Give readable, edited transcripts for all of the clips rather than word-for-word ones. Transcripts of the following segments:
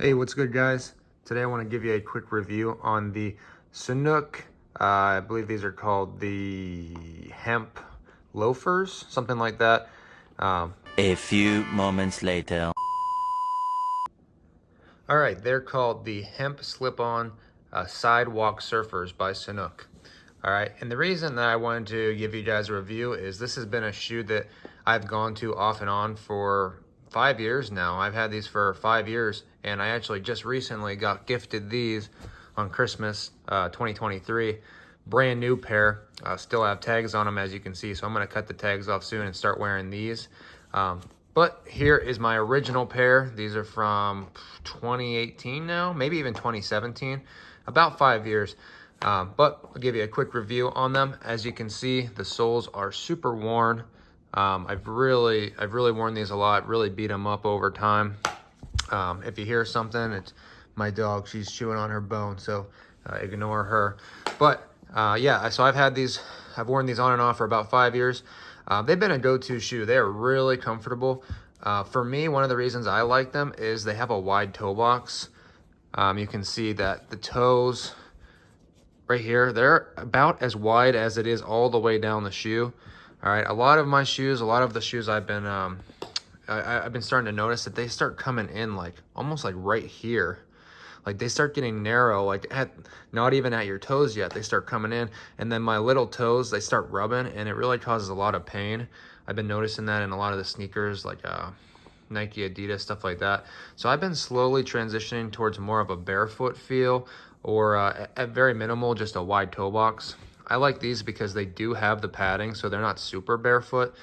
Hey, what's good, guys? Today I want to give you a quick review on the Sanuk. I believe these are called the hemp loafers, something like that. A few moments later. All right, they're called the hemp slip-on sidewalk surfers by Sanuk. All right, and the reason that I wanted to give you guys a review is this has been a shoe that I've gone to off and on for 5 years now. I've had these for 5 years, and I actually just recently got gifted these on Christmas 2023. Brand new pair, still have tags on them as you can see, so I'm gonna cut the tags off soon and start wearing these. But here is my original pair. These are from 2018 now, maybe even 2017, about 5 years. But I'll give you a quick review on them. As you can see, the soles are super worn. I've really worn these a lot, really beat them up over time. If you hear something, it's my dog. She's chewing on her bone, so ignore her. But yeah, so I've worn these on and off for about 5 years. They've been a go-to shoe. They are really comfortable. For me, one of the reasons I like them is they have a wide toe box. You can see that the toes right here, they're about as wide as it is all the way down the shoe. All right, a lot of the shoes I've been starting to notice that they start coming in like almost like right here. Like they start getting narrow, like not even at your toes yet, they start coming in. And then my little toes, they start rubbing, and it really causes a lot of pain. I've been noticing that in a lot of the sneakers, like Nike, Adidas, stuff like that. So I've been slowly transitioning towards more of a barefoot feel, or at very minimal, just a wide toe box. I like these because they do have the padding, so they're not super barefoot,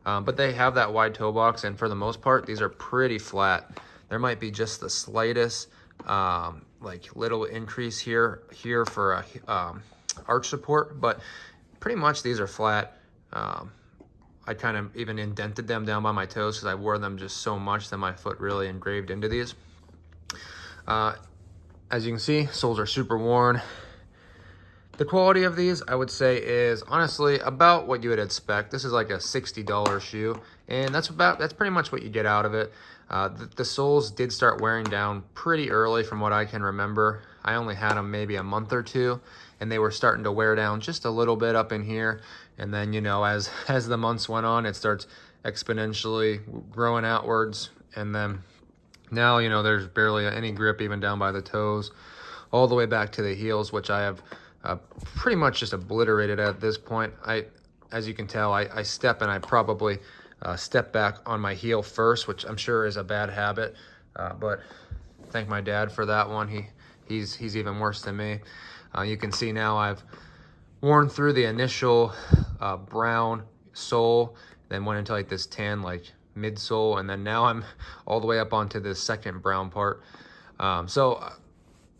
but they have that wide toe box, and for the most part, these are pretty flat. There might be just the slightest like little increase here for arch support, but pretty much these are flat. I kind of even indented them down by my toes because I wore them just so much that my foot really engraved into these. As you can see, soles are super worn. The quality of these, I would say, is honestly about what you would expect. This is like a $60 shoe, and that's pretty much what you get out of it. The soles did start wearing down pretty early from what I can remember. I only had them maybe a month or two, and they were starting to wear down just a little bit up in here. And then, you know, as the months went on, it starts exponentially growing outwards. And then now, you know, there's barely any grip even down by the toes, all the way back to the heels, which I have pretty much just obliterated at this point. As you can tell, I step and I probably step back on my heel first, which I'm sure is a bad habit, but thank my dad for that one. He's even worse than me. You can see now I've worn through the initial brown sole, then went into like this tan like midsole, and then now I'm all the way up onto this second brown part. So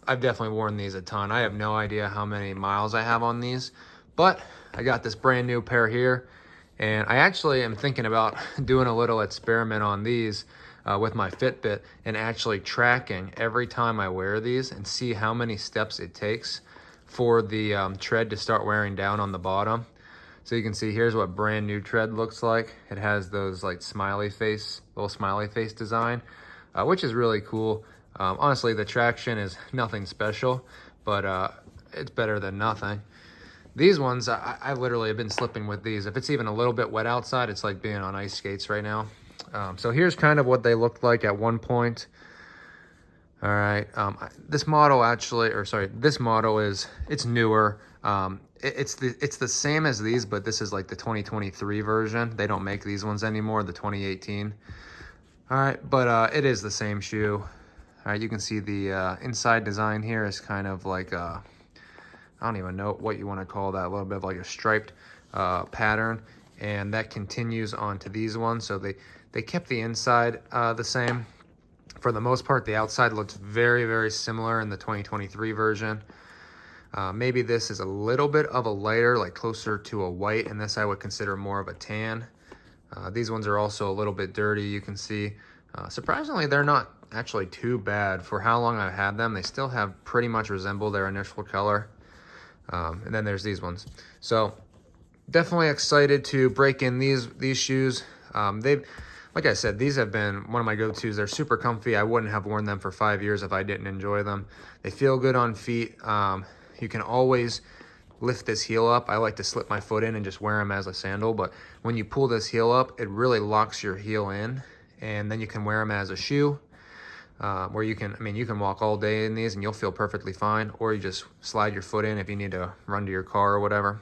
I've definitely worn these a ton. I have no idea how many miles I have on these, but I got this brand new pair here, and I actually am thinking about doing a little experiment on these with my Fitbit and actually tracking every time I wear these and see how many steps it takes for the tread to start wearing down on the bottom. So you can see here's what brand new tread looks like. It has those like little smiley face design, which is really cool. Honestly, the traction is nothing special, but it's better than nothing. These ones, I literally have been slipping with these. If it's even a little bit wet outside, it's like being on ice skates right now. So here's kind of what they looked like at one point. All right, this model it's newer. It's the same as these, but this is like the 2023 version. They don't make these ones anymore, the 2018. All right, but it is the same shoe. All right, you can see the inside design here is kind of like I don't even know what you want to call that, a little bit of like a striped pattern, and that continues onto these ones. So they kept the inside the same. For the most part, the outside looks very similar in the 2023 version. Maybe this is a little bit of a lighter, like closer to a white, and this I would consider more of a tan. These ones are also a little bit dirty, you can see. Surprisingly, they're not actually too bad for how long I've had them. They still have pretty much resemble their initial color. And then there's these ones. So definitely excited to break in these shoes. Like I said, these have been one of my go-tos. They're super comfy. I wouldn't have worn them for 5 years if I didn't enjoy them. They feel good on feet. You can always lift this heel up. I like to slip my foot in and just wear them as a sandal, but when you pull this heel up, it really locks your heel in, and then you can wear them as a shoe. Where you can, you can walk all day in these and you'll feel perfectly fine, or you just slide your foot in if you need to run to your car or whatever.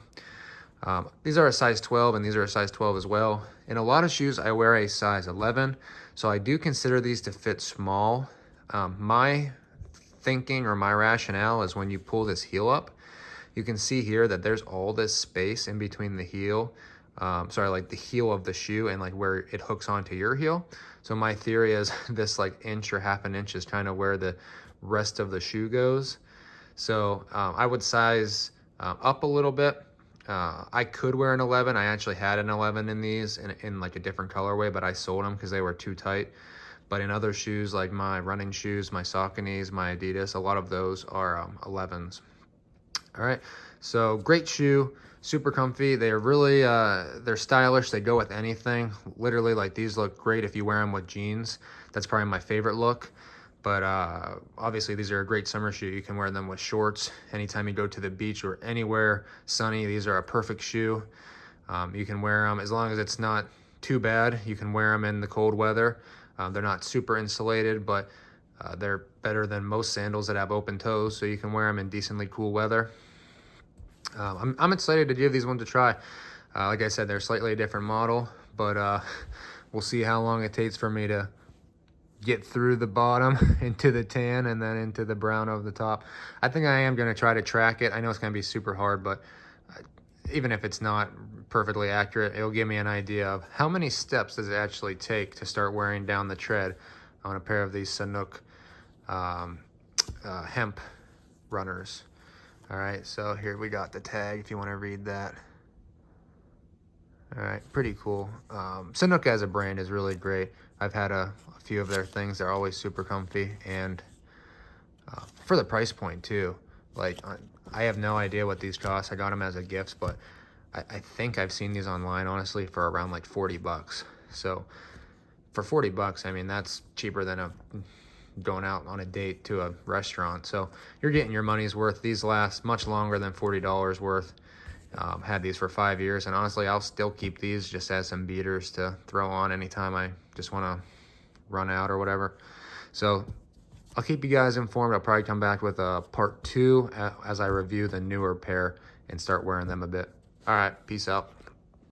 These are a size 12 and these are a size 12 as well. In a lot of shoes, I wear a size 11, so I do consider these to fit small. My thinking or my rationale is when you pull this heel up, you can see here that there's all this space in between the heel, like the heel of the shoe and like where it hooks onto your heel. So my theory is this like inch or half an inch is kind of where the rest of the shoe goes. So I would size up a little bit. I could wear an 11. I actually had an 11 in these in like a different colorway, but I sold them because they were too tight. But in other shoes, like my running shoes, my Sauconys, my Adidas, a lot of those are 11s. All right, so great shoe, super comfy. They're really, they're stylish. They go with anything. Literally, like these look great if you wear them with jeans. That's probably my favorite look. But obviously, these are a great summer shoe. You can wear them with shorts anytime you go to the beach or anywhere sunny. These are a perfect shoe. You can wear them as long as it's not too bad. You can wear them in the cold weather. They're not super insulated, but they're better than most sandals that have open toes, so you can wear them in decently cool weather. I'm excited to give these ones a try. Like I said, they're slightly a different model, but we'll see how long it takes for me to get through the bottom into the tan and then into the brown of the top. I think I am going to try to track it. I know it's going to be super hard, but even if it's not perfectly accurate, it'll give me an idea of how many steps does it actually take to start wearing down the tread on a pair of these Sanuk hemp runners. All right, so here we got the tag if you want to read that. All right, pretty cool. Sanuk as a brand is really great. I've had a few of their things. They're always super comfy, and for the price point too. Like, I have no idea what these cost. I got them as a gift, but I think I've seen these online, honestly, for around like 40 bucks. So for 40 bucks, I mean, that's cheaper than going out on a date to a restaurant. So you're getting your money's worth. These last much longer than $40 worth. Had these for 5 years, and honestly, I'll still keep these just as some beaters to throw on anytime I just want to run out or whatever. So I'll keep you guys informed. I'll probably come back with a part 2 as I review the newer pair and start wearing them a bit. All right, peace out.